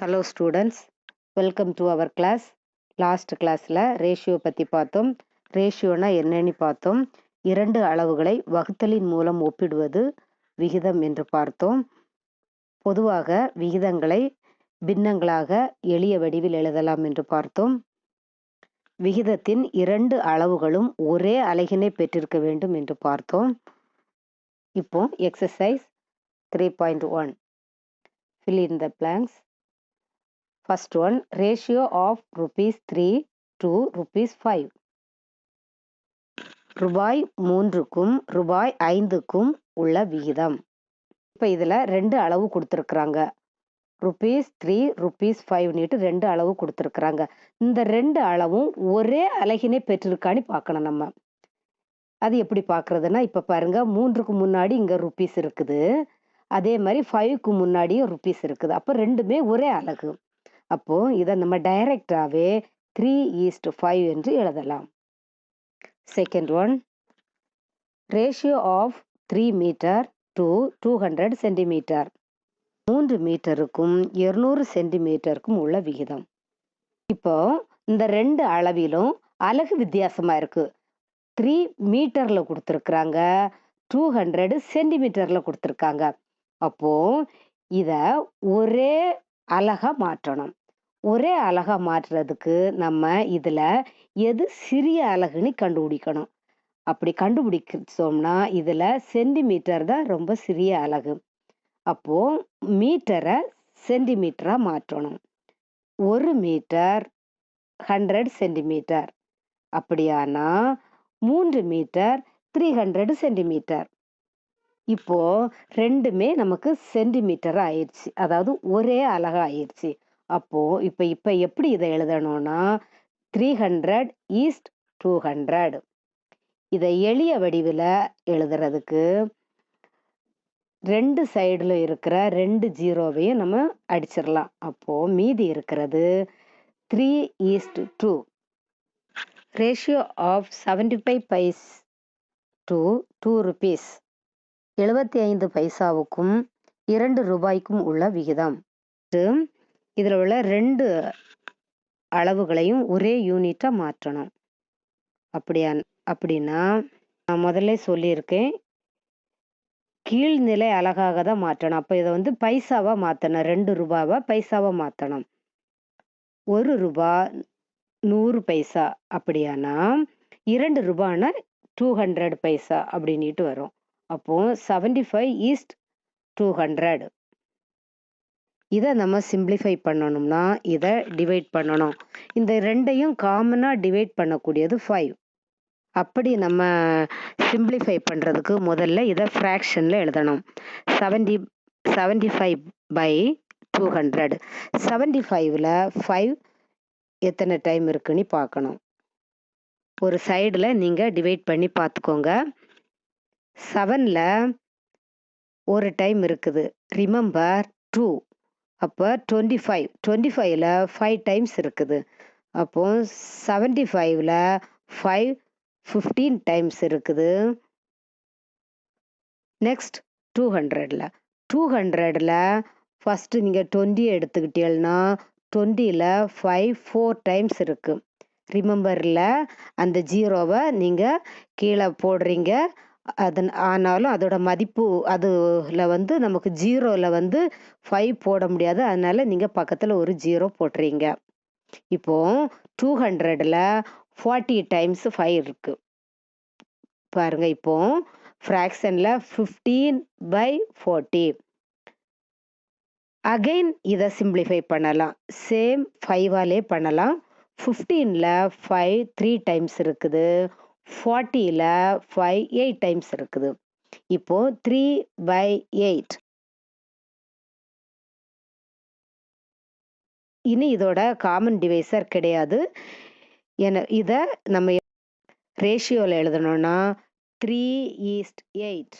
Hello students, welcome to our class. Last classல ratio பற்றி பார்த்தோம். ரேஷியோனா என்னன்னு பார்த்தோம். இரண்டு அளவுகளை வகுத்தலின் மூலம் ஒப்பிடுவது விகிதம் என்று பார்த்தோம். பொதுவாக விகிதங்களை பின்னங்களாக எளிய வடிவில் எழுதலாம் என்று பார்த்தோம். விகிதத்தின் இரண்டு அளவுகளும் ஒரே அலகினை பெற்றிருக்க வேண்டும் என்று பார்த்தோம். இப்போ exercise 3.1 fill in the blanks. First one, ratio of rupees 3 to rupees 5. ரூபாய் 3க்கும் ரூபாய் 5க்கும் உள்ள விகிதம். இப்போ இதில் ரெண்டு அளவு கொடுத்துருக்குறாங்க. ருபீஸ் 3 ருபீஸ் 5 ரெண்டு அளவு கொடுத்துருக்குறாங்க. இந்த ரெண்டு அளவும் ஒரே அலகினை பெற்றிருக்கான்னு பார்க்கணும் நம்ம. அது எப்படி பார்க்குறதுன்னா, இப்போ பாருங்க 3க்கு முன்னாடி இங்கே ருபீஸ் இருக்குது, அதே மாதிரி 5க்கு முன்னாடியும் ருபீஸ் இருக்குது. அப்போ ரெண்டுமே ஒரே அலகு. அப்போ இதை நம்ம டைரக்டாவே 3:5 என்று எழுதலாம். Second one, ratio of 3 metre to 200 centimetre. 3 மீட்டருக்கும் 200 சென்டிமீட்டருக்கும் உள்ள விகிதம். இப்போ இந்த ரெண்டு அளவிலும் அலகு வித்தியாசமா இருக்கு. 3 மீட்டர்ல கொடுத்துருக்குறாங்க, 200 சென்டிமீட்டர்ல கொடுத்துருக்காங்க. அப்போ இத ஒரே அலகா மாற்றணும். ஒரே அலகா மாற்றுறதுக்கு நம்ம இதுல எது சிறிய அலகுன்னு கண்டுபிடிக்கணும். அப்படி கண்டுபிடிச்சோம்னா இதுல சென்டிமீட்டர் தான் ரொம்ப சிறிய அலகு. அப்போ மீட்டரை சென்டிமீட்டரா மாற்றணும். 1 மீட்டர் 100 சென்டிமீட்டர். அப்படியானா 3 மீட்டர் 300 சென்டிமீட்டர். இப்போ ரெண்டுமே நமக்கு சென்டிமீட்டர் ஆயிடுச்சு, அதாவது ஒரே அலகா ஆயிடுச்சு. அப்போ இப்ப எப்படி இதை எழுதணும்னா 300:200. இதை எளிய வடிவில் எழுதுறதுக்கு ரெண்டு சைடுல இருக்கிற ரெண்டு ஜீரோவையும் நம்ம அடிச்சிடலாம். அப்போ மீதி இருக்கிறது 3:2. Ratio of 75 paise to 2 rupees. 75 பைசாவுக்கும் 2 ரூபாய்க்கும் உள்ள விகிதம். இதில் உள்ள ரெண்டு அளவுகளையும் ஒரே யூனிட்டா மாற்றணும். அப்படின்னா நான் முதல்ல சொல்லியிருக்கேன், கீழ்நிலை அலகாக தான் மாற்றணும். அப்போ இதை பைசாவா மாற்றணும். 2 ரூபாவை பைசாவா மாற்றணும். 1 ரூபா 100 பைசா. அப்படியானா 2 ரூபான்னா 200 பைசா அப்படின்ட்டு வரும். அப்போ 75:200. இதை நம்ம சிம்பிளிஃபை பண்ணணும்னா இதை டிவைட் பண்ணணும். இந்த ரெண்டையும் காமனாக டிவைட் பண்ணக்கூடியது 5. அப்படி நம்ம சிம்பிளிஃபை பண்ணுறதுக்கு முதல்ல இதை ஃப்ராக்ஷனில் எழுதணும். 75/200. 75ல் 5 எத்தனை டைம் இருக்குன்னு பார்க்கணும். ஒரு சைடில் நீங்கள் டிவைட் பண்ணி பார்த்துக்கோங்க. 7ல் ஒரு டைம் இருக்குது, ரிமெம்பர் 2. அப்போ 25ல் 5 டைம்ஸ் இருக்குது. அப்போ 75ல் 5 15 டைம்ஸ் இருக்குது. நெக்ஸ்ட் 200ல் ஃபஸ்ட்டு நீங்கள் 20 எடுத்துக்கிட்டீங்கன்னா 20ல் 5 4 டைம்ஸ் இருக்கு. ரிமெம்பரில் அந்த ஜீரோவை நீங்கள் கீழே போடுறீங்க. ஆனாலும் அதோட மதிப்பு அதில் நமக்கு ஜீரோவில் 5 போட முடியாது, அதனால நீங்கள் பக்கத்தில் ஒரு ஜீரோ போட்டுறீங்க. இப்போ 200ல் 40 டைம்ஸ் 5 இருக்கு பாருங்க. இப்போ ஃப்ராக்ஷனில் 15/40. அகைன் இதை சிம்பிளிஃபை பண்ணலாம். சேம் 5ஆலே பண்ணலாம். 15ல் 5 3 டைம்ஸ் இருக்குது. 40ல் 5 8 டைம்ஸ் இருக்குது. இப்போ 3/8. இனி இதோட காமன் டிவைசர் கிடையாது. இதை நம்ம ரேஷியோவில் எழுதணும்னா 3:8.